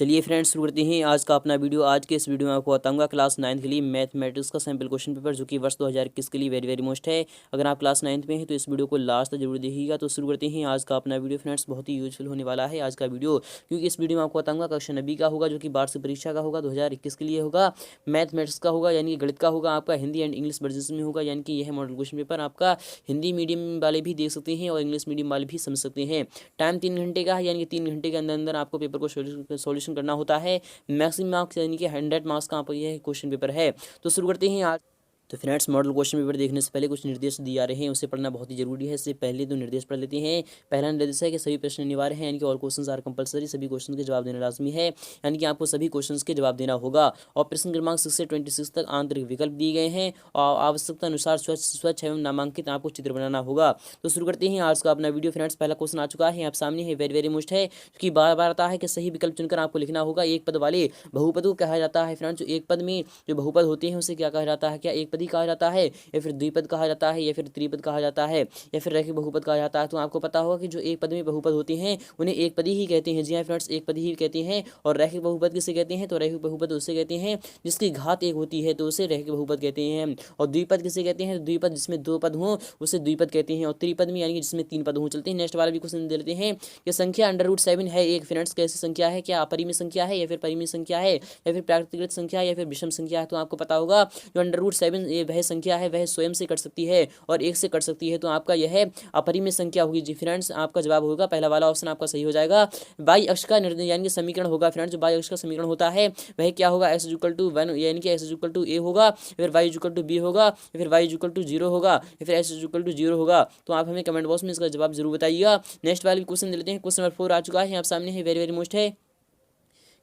चलिए फ्रेंड्स, शुरू करते हैं आज का अपना वीडियो। आज के इस वीडियो में आपको बताऊंगा क्लास 9 के लिए मैथमेटिक्स का सैम्पल क्वेश्चन पेपर, जो कि वर्ष 2021 के लिए वेरी वेरी मोस्ट है। अगर आप क्लास 9 में हैं तो इस वीडियो को लास्ट तक जरूर देखिएगा। तो शुरू करते हैं आज का अपना वीडियो। फ्रेंड्स, बहुत ही यूजफुल होने वाला है आज का वीडियो, क्योंकि इस वीडियो में आपको बताऊंगा कक्षा 9 का होगा, जो कि वार्षिक परीक्षा का होगा 2021 के लिए होगा। मैथमेटिक्स का होगा यानी कि गणित का होगा, आपका हिंदी एंड इंग्लिश वर्जन में होगा, यानी कि यह मॉडल क्वेश्चन पेपर आपका हिंदी मीडियम वाले भी देख सकते हैं और इंग्लिश मीडियम वाले भी समझ सकते हैं। टाइम 3 घंटे का है, यानी कि 3 घंटे के अंदर अंदर आपको पेपर को सॉल्यूशन करना होता है। मैक्सिमम मार्क्स यानी कि 100 मार्क्स का आपका यह क्वेश्चन पेपर है। तो शुरू करते हैं आज। तो फ्रेंड्स, मॉडल क्वेश्चन पेपर देखने से पहले कुछ निर्देश दिए जा रहे हैं, उसे पढ़ना बहुत ही जरूरी है। इससे पहले तो निर्देश पढ़ लेते हैं। पहला निर्देश है कि सभी प्रश्न अनिवार्य हैं, यानी कि ऑल क्वेश्चंस आर कंपलसरी। सभी क्वेश्चन के जवाब देना लाजमी है, यानी कि आपको सभी क्वेश्चंस के जवाब देना होगा। और प्रश्न क्रमांक 6 से 26 तक आंतरिक विकल्प दिए गए हैं और आवश्यकता अनुसार स्वच्छ एवं नामांकित आपको चित्र बनाना होगा। तो शुरू करते हैं आज का अपना वीडियो। फ्रेंड्स, पहला क्वेश्चन आ चुका है, आप सामने है, वेरी वेरी मोस्ट है, क्योंकि बार बार आता है कि सही विकल्प चुनकर आपको लिखना होगा। एक पद वाले बहुपद को कहा जाता है। फ्रेंड्स, एक पद में जो बहुपद होते हैं उसे क्या कहा जाता है? क्या एक पद ही कहा जाता है, या फिर द्विपद कहा जाता है, या फिर त्रिपद कहा जाता है, या फिर रैखिक बहुपद कहा जाता है? तो आपको पता होगा कि जो एक पद में बहुपद होते हैं उन्हें एक पदी ही कहते हैं। जी हाँ फ्रेंड्स, एक पदी ही कहते हैं। और रैखिक बहुपद किसे कहते हैं? तो रैखिक बहुपद उसे कहते हैं जिसकी घात एक होती है, तो उसे रैखिक बहुपद कहते हैं। और द्विपद किसे कहते हैं? द्विपद जिसमें दो पद हों उसे द्विपद कहते हैं। और त्रिपद में यानी कि जिसमें 3 पद हों। चलते हैं नेक्स्ट वाला भी क्वेश्चन दे लेते हैं कि संख्या √7 है एक। फ्रेंड्स, कैसी संख्या है? क्या अपरिमेय संख्या है, या फिर परिमेय संख्या है, या फिर प्राकृतिक संख्या, या फिर विषम संख्या है? तो आपको पता होगा जो √7 वह संख्या है वह स्वयं से कट सकती है और एक से कट सकती है, तो आपका यह अपरिमेय संख्या होगी। जी फ्रेंड्स, आपका जवाब होगा पहला वाला ऑप्शन आपका सही हो जाएगा। बाई अक्ष का यानी कि समीकरण होगा। फ्रेंड्स, जो बाई अक्ष का समीकरण होता है वह क्या होगा? x=1 यानी कि x=a होगा, या फिर y=b होगा, या फिर y=0 होगा, या फिर x=0 होगा। तो आप हमें कमेंट बॉक्स में इसका जवाब जरूर बताइएगा। नेक्स्ट वाले क्वेश्चन लेते हैं। क्वेश्चन नंबर 4 आ चुका है, आप सामने है, वेरी वेरी मोस्ट है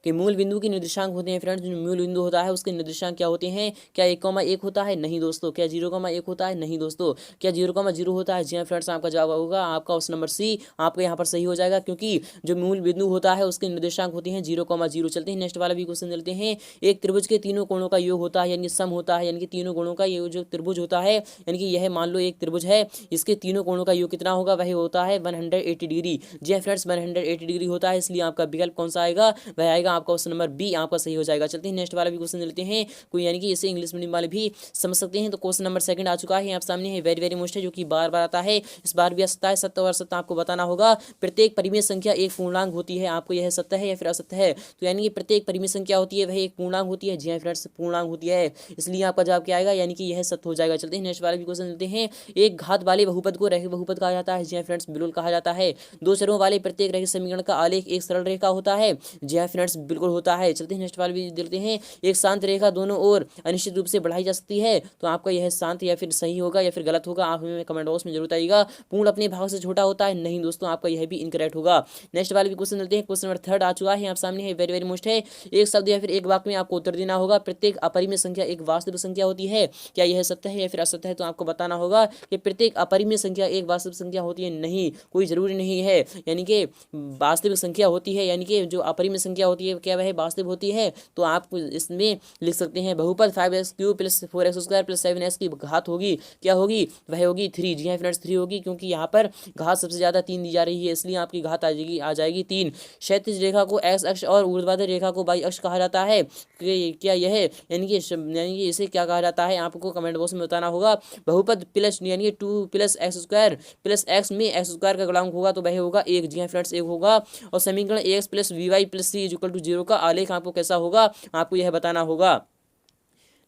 कि मूल बिंदु के निर्देशांक होते हैं। फ्रेंड्स, जो मूल बिंदु होता है उसके निर्देशांक क्या होते हैं? क्या 1,1 होता है? नहीं दोस्तों। क्या 0,1 होता है? नहीं दोस्तों। क्या 0,0 होता है? जी हाँ फ्रेंड्स, आपका जवाब होगा आपका ऑप्शन नंबर सी आपका यहाँ पर सही हो जाएगा, क्योंकि जो मूल बिंदु होता है उसके निर्देशांक होते हैं 0,0। चलते हैं नेक्स्ट वाला भी क्वेश्चन चलते हैं। एक त्रिभुज के तीनों कोणों का योग होता है, यानी कि सम होता है, यानी कि तीनों कोणों का योग जो त्रिभुज होता है, यानी कि यह मान लो एक त्रिभुज है, इसके तीनों कोणों का योग कितना होगा? वह होता है 180 डिग्री। जी हाँ फ्रेंड्स, 180 डिग्री होता है, इसलिए आपका विकल्प कौन सा आएगा? वह आएगा आपका ऑप्शन नंबर बी आपका सही हो जाएगा। चलते हैं नेक्स्ट वाला भी क्वेश्चन लेते हैं कोई, यानी कि इसे इंग्लिश मीडियम वाले भी समझ सकते हैं। तो क्वेश्चन नंबर 2 आ चुका है, आप सामने है, वेरी वेरी मोस्ट है, जो कि बार बार आता है। इस बार भी असत्य है, सत्य और असत्य आपको बताना होगा। प्रत्येक परिमेय संख्या एक पूर्णांक होती है, आपको यह सत्य है या फिर असत्य है? तो यानी कि प्रत्येक परिमेय संख्या होती है वह एक पूर्णांक होती है। जी हाँ फ्रेंड्स, पूर्णांक होती है, इसलिए आपका जवाब क्या आएगा? यानी कि यह सत्य हो जाएगा। चलते हैं नेक्स्ट वाला भी क्वेश्चन लेते हैं। एक घात वाले बहुपद को रैखिक बहुपद कहा जाता है। जी हाँ फ्रेंड्स, बिल्कुल कहा जाता है। दो चरों वाले प्रत्येक रैखिक समीकरण का आलेख एक सरल रेखा होता है। जी हाँ फ्रेंड्स, बिल्कुल होता है। चलते हैं नेक्स्ट वाला भी देखते हैं। एक शांत रेखा दोनों ओर अनिश्चित रूप से बढ़ाई जा सकती है, तो आपका यह शांत या फिर सही होगा या फिर गलत होगा? आप हमें कमेंट बॉक्स में जरूर बताइएगा। पूर्ण अपने भाग से छोटा होता है? नहीं दोस्तों, आपका यह भी इनकरेक्ट होगा। नेक्स्ट वाले भी क्वेश्चन लेते हैं। क्वेश्चन नंबर 3 आ चुका है, आप सामने है, वेरी वेरी मोस्ट है। एक शब्द या फिर एक वाक्य में आपको उत्तर देना होगा। प्रत्येक अपरिमेय संख्या एक वास्तविक संख्या होती है, क्या यह सत्य है या फिर असत्य है? तो आपको बताना होगा कि प्रत्येक अपरिमेय संख्या एक वास्तविक संख्या होती है। नहीं, कोई जरूरी नहीं है, यानी कि वास्तविक संख्या होती है, यानी कि जो अपरिमेय संख्या होती है क्या वह वास्तविक होती है? तो आप इसमें लिख सकते हैं बहुपद 5x³ + 4x² + 7x की घात होगी, क्या होगी? वह होगी 3। जी हाँ फ्रेंड्स, 3 होगी, क्योंकि यहाँ पर घात सबसे ज्यादा 3 दी जा रही है, इसलिए आपकी घात आ जाएगी 3। क्षैतिज रेखा को x अक्ष और ऊर्ध्वाधर रेखा को y अक्ष कहा जाता है। क्या यह यानी कि इसे क्या कहा जाता है? आपको कमेंट बॉक्स में बताना होगा। बहुपद प्लस यानी कि 2 + x² + x में x² का गुणांक होगा, तो वह होगा 1। जी हाँ फ्रेंड्स, 1 होगा। और समीकरण ax + by + c = 0 का आलेख आपको कैसा होगा? आपको यह बताना होगा।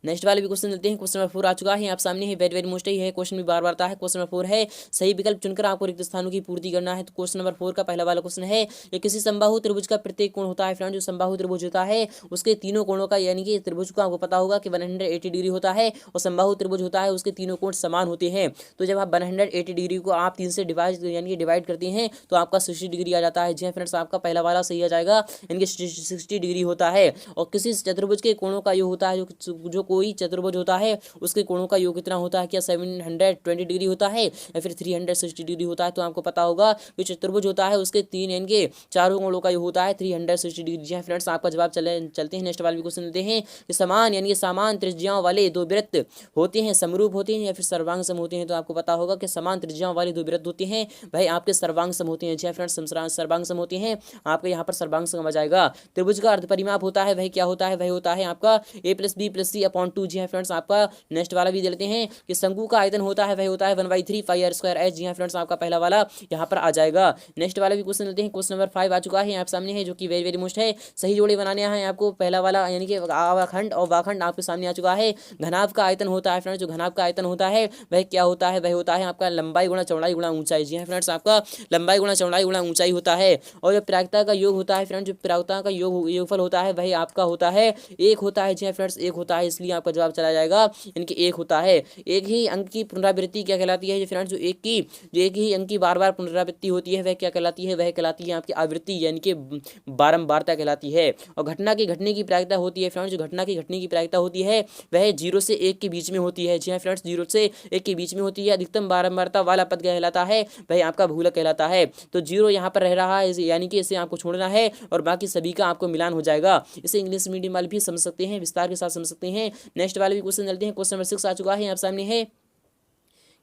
नेक्स्ट वाले भी क्वेश्चन लेते हैं। क्वेश्चन नंबर 4 आ चुका है, आप सामने है, वेरी वेरी मोस्ट है, क्वेश्चन भी बार बार आता है। क्वेश्चन नंबर 4 है, सही विकल्प चुनकर आपको रिक्त स्थानों की पूर्ति करना है। तो क्वेश्चन नंबर 4 का पहला वाला क्वेश्चन है, ये किसी समबाहु त्रिभुज का प्रत्येक कोण होता है। फ्रेंड, जो समबाहु त्रिभुज होता है उसके तीनों कोणों का, यानी कि त्रिभुज को आपको पता होगा कि 180 डिग्री होता है, और समबाहु त्रिभुज होता है उसके तीनों कोण समान होते हैं। तो जब आप 180 डिग्री को आप 3 से डिवाइड करते हैं तो आपका 60 डिग्री आ जाता है। जी फ्रेंड्स, आपका पहला वाला सही आ जाएगा, यानी कि 60 डिग्री होता है। और किसी चतुर्भुज के कोणों का योग होता है, जो कोई चतुर्भुज होता है उसके कोणों का योग कितना होता है, क्या 720 डिग्री होता है या फिर 360 डिग्री होता है। तो आपको पता होगा कि चतुर्भुज होता है उसके 3 यानी कि चारों कोणों का योग होता है 360 डिग्री। जी फ्रेंड्स, आपका जवाब चलते हैं नेक्स्ट वाले भी क्वेश्चन लेते हैं कि समान यानी कि समान त्रिज्याओं वाले दो वृत्त होते हैं समरूप होते हैं या फिर सर्वांग सम होते हैं। तो आपको पता होगा कि समान त्रिज्याओं वाले दो वृत्त होते हैं भाई आपके सर्वांग सम होते हैं। जी फ्रेंड्स, सर्वांग सम होते हैं, आपके यहाँ पर सर्वांग सम आ जाएगा। त्रिभुज का अर्ध परिमाप होता है वह क्या होता है, वह होता है आपका a+b+c/2। जी फ्रेंड्स, आपका नेक्स्ट वाला भी देते हैं कि शंकु का आयतन होता है वह होता है 1/3 πr²h। जी फ्रेंड्स, आपका पहला वाला यहाँ पर आ जाएगा। नेक्स्ट वाला भी क्वेश्चन लेते हैं, क्वेश्चन नंबर 5 आ चुका है आप सामने है, जो कि वेरी वेरी मोस्ट है। सही जोड़े बनाने हैं आपको, पहला वाला यानी कि आवाखंड और वाखंड आपके सामने आ चुका है। घनाभ का आयतन होता है फ्रेंड्स, जो घनाभ का आयतन होता है वह क्या होता है, वह होता है आपका लंबाई गुणा चौड़ाई गुणा ऊंचाई। जी फ्रेंड्स, आपका लंबाई गुणा चौड़ाई गुणा ऊंचाई होता है। और जो प्रायिकता का योग होता है फ्रेंड्स, जो प्रायिकता का योगफल होता है वही आपका होता है 1 होता है। जी फ्रेंड्स, 1 होता है, इसलिए आपका जवाब चला जाएगा इनके 1 होता है। एक ही अंक की पुनरावृत्ति क्या कहलाती है फ्रेंड्स, जो एक ही अंक की बार बार पुनरावृत्ति होती है वह क्या कहलाती है, वह कहलाती है आपकी आवृत्ति यानी कि बारंबारता कहलाती है। और घटना की घटने की प्रायिकता होती है फ्रेंड्स, जो घटना की घटने की प्रायिकता होती है वह 0 से 1 के बीच में होती है। जी फ्रेंड्स, 0 से 1 के बीच में होती है। अधिकतम बारंबारता वाला पद कहलाता है वह आपका भूलक कहलाता है। तो 0 यहाँ पर रह रहा है यानी कि इसे आपको छोड़ना है और बाकी सभी का आपको मिलान हो जाएगा। इसे इंग्लिश मीडियम वाले भी समझ सकते हैं, विस्तार के साथ समझ सकते हैं। नेक्स्ट वाले भी क्वेश्चन चलते हैं, क्वेश्चन नंबर 6 आ चुका है आप सामने है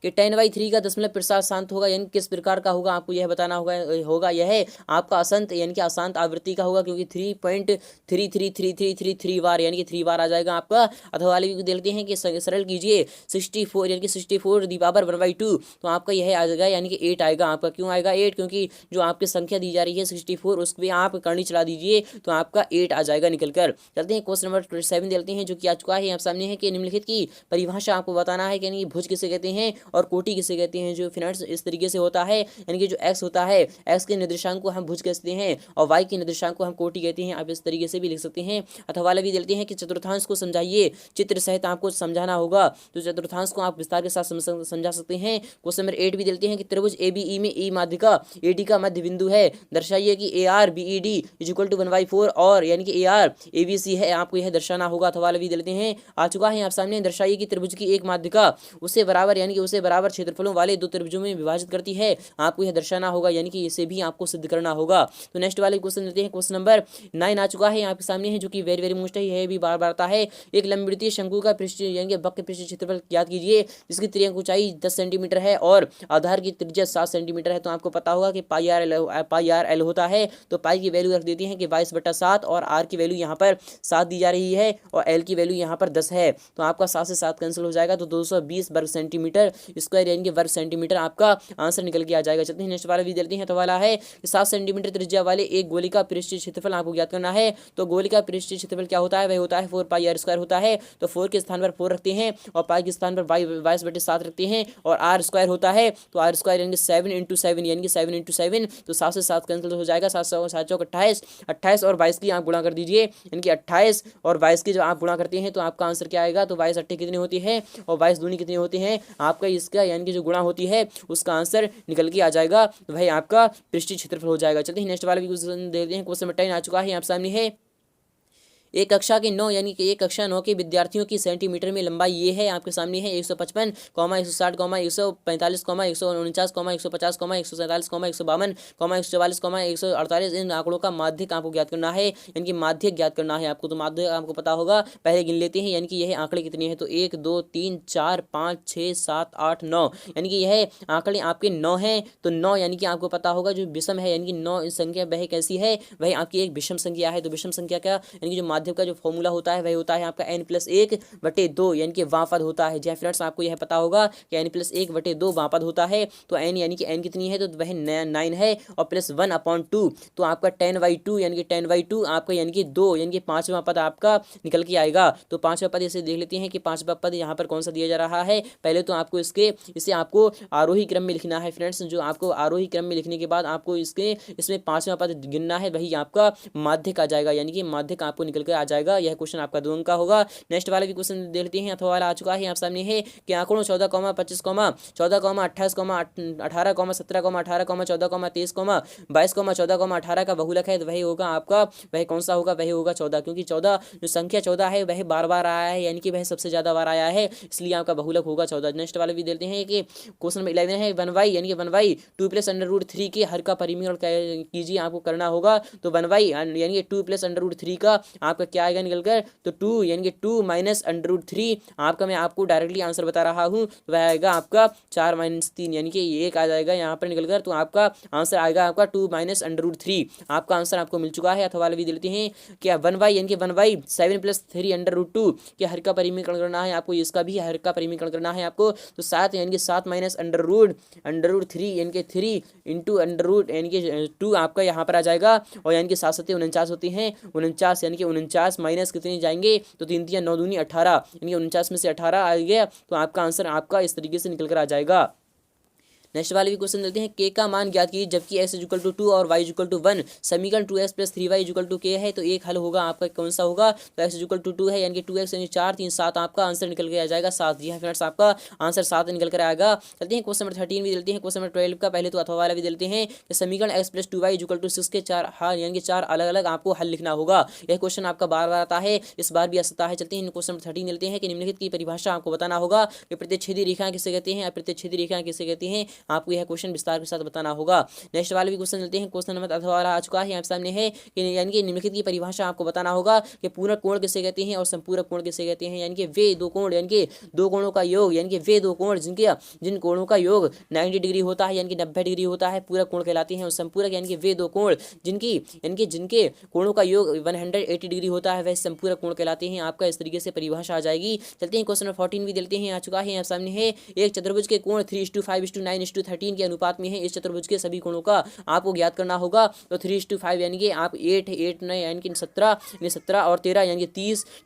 कि 10/3 का दशमलव प्रसार शांत होगा यानी किस प्रकार का होगा, आपको यह बताना होगा यह आपका असंत यानी कि अशांत आवृत्ति का होगा, क्योंकि 3.33333 बार यानी कि 3 बार आ जाएगा आपका। अथवा वाले भी देखते हैं कि सरल कीजिए 64 यानी कि 64 दी पावर 1/2, तो आपका यह आ जाएगा यानी कि 8 आएगा आपका। क्यों आएगा 8, क्योंकि जो आपकी संख्या दी जा रही है 64 उस पर आप करनी चला दीजिए तो आपका 8 आ जाएगा निकल कर। चलते हैं क्वेश्चन नंबर 7 देखते हैं, जो कि आ चुका है आप सामने है कि निम्नलिखित की परिभाषा आपको बताना है कि यानी भुज किसे कहते हैं और कोटि किसे कहते हैं। जो फ्रेंड्स इस तरीके से होता है यानी कि जो x होता है, x के निर्देशांक को हम भुज कहते हैं और y के निर्देशांक को हम कोटि कहते हैं। आप इस तरीके से भी लिख सकते हैं। अथवा वाले भी देते हैं कि चतुर्थांश को समझाइए, चित्र सहित आपको समझाना होगा। तो चतुर्थांश को आप विस्तार के साथ समझा सकते हैं। क्वेश्चन नंबर 8 भी देते हैं कि त्रिभुज ABE में E माध्यिका AD का मध्य बिंदु है, दर्शाइए कि AR BED = 1/4 और यानी कि AR ABC है, आपको यह दर्शाना होगा। अथवा वाले भी देते हैं आ चुका है आप सामने, दर्शाइए कि त्रिभुज की एक माध्यिका उसे बराबर यानी कि उसे बराबर क्षेत्रफलों वाले दो त्रिभुजों में विभाजित करती है, आपको यह दर्शाना होगा यानी कि इसे भी आपको सिद्ध करना होगा। तो नेक्स्ट वाले क्वेश्चन लेते हैं, क्वेश्चन नंबर 9 आ चुका है आपके सामने है, जो कि वेरी वेरी मोस्ट है, यह भी बार बार आता है। एक लंबवृत्तीय शंकु का पृष्ठ यानी कि वक्र पृष्ठ क्षेत्रफल ज्ञात कीजिए, जिसकी त्रिज्या ऊंचाई 10 सेंटीमीटर है और आधार की त्रिज्या 7 सेंटीमीटर है। तो आपको पता होगा कि πr/l होता है, तो पाई की वैल्यू रख देते हैं कि 22/7 और r की वैल्यू यहाँ पर 7 दी जा रही है और l की वैल्यू यहाँ पर 10 है। तो आपका 7 से 7 कैंसिल हो जाएगा, तो 220 वर्ग सेंटीमीटर स्क्वायर यानी कि वर्ग सेंटीमीटर आपका आंसर निकल के आ जाएगा। चलते हैं नेक्स्ट वाला भी देते हैं। तो वाला है 7 सेंटीमीटर त्रिज्या वाले एक गोली का पृष्ठीय क्षेत्रफल आपको ज्ञात करना है। तो गोली का पृष्ठीय क्षेत्रफल क्या होता है, वह होता है 4πr² होता है। तो 4 के स्थान पर 4 रखते हैं और पाई के स्थान पर 22/7 रखते हैं और r² होता है, तो r² यानी 7 × 7 यानी कि 7 × 7, तो 7 से 7 कैंसिल हो जाएगा। 7 चौक 28, 28 और 22 की आप गुणा कर दीजिए, यानी कि 28 और 22 की जब आप गुणा करते हैं तो आपका आंसर क्या आएगा। तो 22 अट्ठे कितनी होती है और 22 दूनी कितनी होती है, आपका इसका यानी कि जो गुणा होती है उसका आंसर निकल के आ जाएगा, तो भाई आपका पृष्ठीय क्षेत्रफल हो जाएगा। चलते हैं नेक्स्ट वाला भी क्वेश्चन देखते हैं। क्वेश्चन नंबर 10 आ चुका है आप सामने है। एक कक्षा के 9 यानी कि एक कक्षा 9 के विद्यार्थियों की सेंटीमीटर में लंबाई ये है, आपके सामने है 155, 160, 145, 149, 150, 147, 147, 144, 148 इन आंकड़ों का माध्यक आपको ज्ञात करना है, यानी कि माध्यक ज्ञात करना है आपको। तो माध्यक आपको पता होगा, पहले गिन लेते हैं यानी कि यह आंकड़े कितने हैं। तो 1 2 3 4 5 6 7 8 9 यानी कि यह आंकड़े आपके 9 हैं। तो 9 यानी कि आपको पता होगा जो विषम है यानी कि 9 संख्या वह कैसी है, वह आपकी एक विषम संख्या है। तो विषम संख्या क्या यानी कि जो माध्यक का जो फॉर्मूला होता है वह होता है आपका n+1/2 यानी कि वापद होता है। जी फ्रेंड्स, आपको यह पता होगा कि n+1/2 वापद होता है। तो n यानी कि n कितनी है, तो वह 9 है और +1/2, तो आपका 10/2 यानी कि 10/2 आपका यानी कि 2 यानी कि 5वां पद आपका निकल के आएगा। तो 5वां पद इसे देख लेते हैं कि 5वां पद यहाँ पर कौन सा दिया जा रहा है। पहले तो आपको इसे आपको आरोही क्रम में लिखना है फ्रेंड्स। जो आपको आरोही क्रम में लिखने के बाद आपको इसमें 5वां पद गिनना है, वही आपका माध्यक आ जाएगा, यानी कि माध्यक आपको निकल कर आ जाएगा। यह क्वेश्चन आपका 2 अंक का होगा। नेक्स्ट वाला भी क्वेश्चन देख लेते हैं अथवा वाला आ चुका है आप सामने है कि आंकड़ों 14, 25, 14, 28, 18, 17, 18, 14, 23, 22, 14, 18 का बहुलक है तो वही होगा आपका, वह कौन सा होगा, वही होगा 14, क्योंकि 14 जो संख्या 14 है वह बार बार आया है, यानी कि वह सबसे ज्यादा बार आया है, इसलिए आपका बहुलक होगा 14। नेक्स्ट वाला भी देते हैं कि क्वेश्चन नंबर 11 है 1y यानी कि 1y 2 + √3 के हर का परिमीरण कीजिए, आपको करना होगा। तो 1y यानी कि 2 + √3 का आपका क्या आएगा निकल कर, तो 2 यानी कि 2 - √3 आपका, मैं आपको डायरेक्टली आंसर बता रहा हूँ, तो वह आएगा आपका 4 - 3 यानी कि ये एक आ जाएगा यहाँ पर निकल कर, तो आपका आंसर आएगा आपका 2 - √3। आपका आंसर आपको मिल चुका है। अथवा वाला भी दे लेते हैं क्या 1y यानी कि 1y 7 + 3 √2 के हर का परिमीकरण करना है आपको, इसका भी हर का परिमीकरण करना है आपको। तो 7 यानी कि 7 - √3 यानी कि 3 × यानी कि 2 आपका यहाँ पर आ जाएगा। और यानी कि 7 7 49 होते हैं, 49 यानी कि 49 माइनस कितने जाएंगे, तो 3 3 9 दूनी 18 यानी कि 49 में से 18 आ गया, तो आपका आंसर आपका इस तरीके से निकल कर आ जाएगा। नेक्स्ट वाले भी क्वेश्चन देते हैं k का मान ज्ञात कीजिए जबकि x = 2 और y = 1। समीकरण 2x + 3y = k है, तो एक हल होगा आपका, कौन सा होगा, तो x = 2 है यानी कि 2x यानी 4 3 7 आपका आंसर निकल के आ जाएगा 7। जी हाँ फ्रेंड्स, आपका आंसर 7 निकल कर आएगा। चलते हैं क्वेश्चन नंबर 13 भी देते हैं। क्वेश्चन नंबर 12 का पहले तो अथवा वाला भी देते हैं कि समीकरण x + 2y = 6 के 4 हल यानी कि 4 अलग अलग आपको हल लिखना होगा। यह क्वेश्चन आपका बार बार आता है, इस बार भी आ सकता है। चलते हैं क्वेश्चन नंबर 13 लेते हैं कि निम्नलिखित की परिभाषा आपको बताना होगा कि प्रतिच्छेदी रेखा किसे कहते हैं, प्रतिच्छेदी रेखा किसे कहते हैं, आपको यह क्वेश्चन विस्तार के साथ बताना होगा। नेक्स्ट वाले भी क्वेश्चन लेते हैं। क्वेश्चन नंबर अथवा वाला आ चुका है यहाँ सामने है कि यानी कि निम्नलिखित की परिभाषा आपको बताना होगा कि पूरक कोण किसे कहते हैं और संपूरक कोण किसे कहते हैं, यानी कि वे दो कोण यानी कि दो कोणों का योग, यानी कि वे दो कोण जिन कोणों का योग 90 डिग्री होता है यानी कि 90 डिग्री होता है, पूरक कोण कहलाते हैं। और संपूरक यानी कि वे दो कोण जिनके कोणों का योग 180 डिग्री होता है वह संपूरक कोण कहलाते हैं। आपका इस तरीके से परिभाषा आ जाएगी। चलते हैं क्वेश्चन नंबर 14 भी देते हैं, आ चुका है यहाँ सामने है एक चतुर्भुज के कोण 3:5:9:13 के अनुपात में है। इस चतुर्भुज के सभी कोणों का आपको ज्ञात करना होगा। तो 3:5 यानी कि आप 8 8 9 यानी कि 17 और 13 यानी कि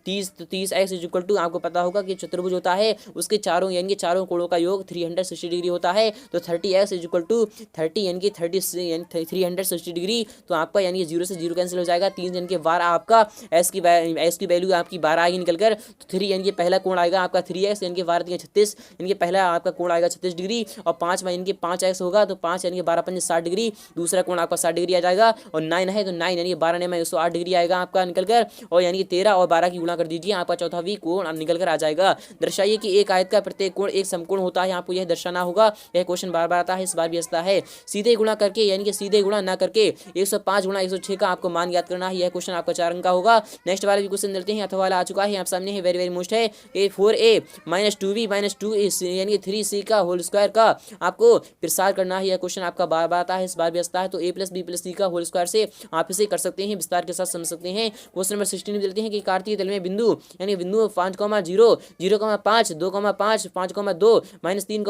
30 x = आपको पता होगा कि चतुर्भुज होता है उसके चारों यानी कि चारों कोणों का योग 360 डिग्री होता है। तो 30x = 30 यानी कि 360 डिग्री, तो आपका यानी कि 0 से 0 कैंसिल हो जाएगा। 3 यानी कि 12 आपका s की वैल्यू आपकी 12 आएगी निकल कर। तो 3 यानी कि पहला कोण आएगा आपका 3x यानी कि 12 3 36 यानी कि पहला आपका कोण आएगा 36 डिग्री। और 5 यानी कि 5x होगा, तो 5 यानी कि 12 5 60 डिग्री, दूसरा कोण आपका 60 डिग्री आ जाएगा। और 9 है तो 9 यानी कि 12 में 108 डिग्री आएगा आपका निकल कर। और यानी कि 13 और 12 की गुणा कर दीजिए, आपका चौथा भी कोण निकल कर आ जाएगा। दर्शाइए कि एक आयत का प्रत्येक कोण एक समकोण होता है, आपको यह दर्शाना होगा। यह क्वेश्चन बार बार आता है, इस बार भी आता है। सीधे गुणा करके यानी कि सीधे गुणा ना करके 105 × 106 का आपको मान ज्ञात करना है। यह क्वेश्चन आपका 4 अंक का होगा। नेक्स्ट वाला भी क्वेश्चन देते हैं, अथवा वाला आ चुका है आप सामने है, वेरी वेरी मोस्ट है। 4a - 2b - 2 यानी कि 3c का होल स्क्वायर का आपको प्रसार करना है। यह क्वेश्चन आपका बार बार आता है, इस बार भी आता है। तो a + b + c का होल स्क्वायर से आप इसे कर सकते हैं, विस्तार के साथ समझ सकते हैं। क्वेश्चन नंबर 16 में देते हैं कि कार्तीय तल में बिंदु यानी बिंदु 5, 0 0, 5 2, 5 5, 2 -3,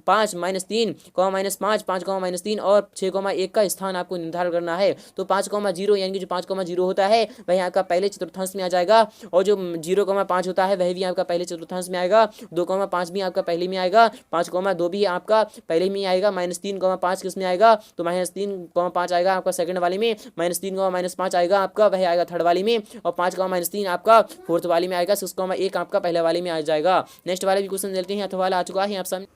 5 -3, -5 5, -3 और 6, 1 का स्थान आपको निर्धारण करना है। तो 5, 0 यानी कि जो 5, 0 होता है वह आपका पहले चतुर्थांश में आ जाएगा। और जो 0, 5 होता है वह भी आपका पहले चतुर्थांश में आएगा। 2, 5 भी आपका पहले में आएगा। 5, 2 भी आपका पहले में आएगा। -3, 5 किस में आएगा, तो -3, 5 आएगा आपका सेकंड वाले में। -3, -5 आएगा आपका, वह आएगा थर्ड वाले में। और 5, -3 आपका फोर्थ वाले में आएगा। 6, 1 आपका पहले वाले में आ जाएगा। नेक्स्ट वाले भी क्वेश्चन देते हैं, अथवा वाला आ चुका है आप सामने।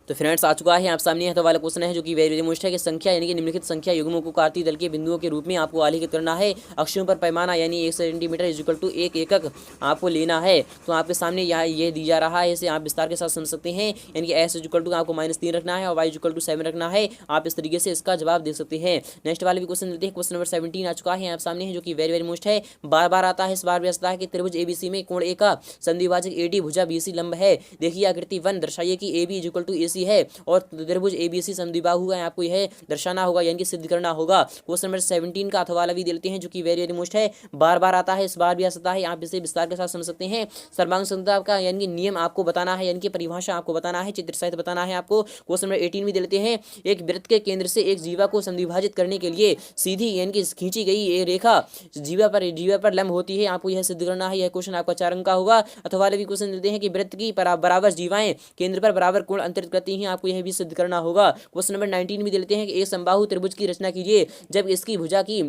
तो फ्रेंड्स आ चुका है आप सामने है तो वाला क्वेश्चन है जो कि वेरी वेरी मोस्ट है कि संख्या यानी कि निम्नलिखित संख्या युग्मों को कार्तीय तल के बिंदुओं के रूप में आपको आलेखित करना है। अक्षों पर पैमाना यानी 1 सेंटीमीटर = 1 एकक आपको लेना है। तो आपके सामने यहाँ ये दी जा रहा है, इसे आप विस्तार के साथ समझ सकते हैं। यानी कि s = आपको -3 रखना है और y = 7 रखना है। आप इस तरीके से इसका जवाब दे सकते हैं। नेक्स्ट वाले भी क्वेश्चन देते हैं। क्वेश्चन नंबर 17 आ चुका है आप सामने है जो कि वेरी वेरी मोस्ट है, बार बार आता है, इस बार भी आता है कि त्रिभुज ABC में कोण A का संधिभाजक AD भुजा BC लंब है। देखिए आकृति 1 दर्शाइए कि AB = AC है और त्रिभुज ABC समद्विबाहु है, आपको यह दर्शाना होगा यानी कि सिद्ध करना होगा। क्वेश्चन नंबर 17 का अथवा वाला भी देते हैं जो कि वेरी वेरी मोस्ट है, बार बार आता है, इस बार भी आ सकता है। आप इसे विस्तार के साथ समझ सकते हैं। सर्वांग समता का यानी कि नियम आपको बताना है, यानी कि परिभाषा आपको बताना है, चित्र सहित बताना है आपको। क्वेश्चन नंबर 18 भी देते हैं, एक वृत्त के केंद्र से एक जीवा को समद्विभाजित करने के लिए सीधी यानी कि खींची गई ये रेखा जीवा पर लंब होती है, आपको यह सिद्ध करना है। यह क्वेश्चन आपका 4 अंक का होगा। अथवा वाले भी क्वेश्चन देते हैं कि वृत्त की बराबर जीवाएं केंद्र पर बराबर कोण अंतरित करते हैं आपको यह भी सिद्ध करना होगा। क्वेश्चन नंबर 19 भी दे लेते हैं कि एक समबाहु त्रिभुज की रचना कीजिए जब इसकी भुजा की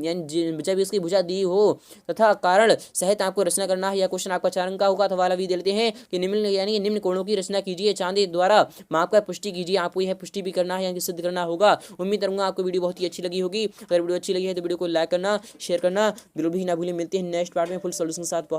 जब इसकी भुजा दी हो तथा कारण सहित आपको रचना करना है। यह क्वेश्चन आपका 4 अंक का होगा। तो वाला भी दे लेते हैं कि निम्न यानी निम्न कोणों की रचना कीजिए चांदी द्वारा माप कर पुष्टि कीजिए। आपको यह पुष्टि भी करना है यानी सिद्ध करना होगा। उम्मीद करूंगा आपको वीडियो बहुत ही अच्छी लगी होगी। अगर वीडियो अच्छी लगी है तो वीडियो को लाइक करना, शेयर करना बिल्कुल भी ना भूलें। मिलते हैं नेक्स्ट पार्ट में फुल सॉल्यूशन के साथ।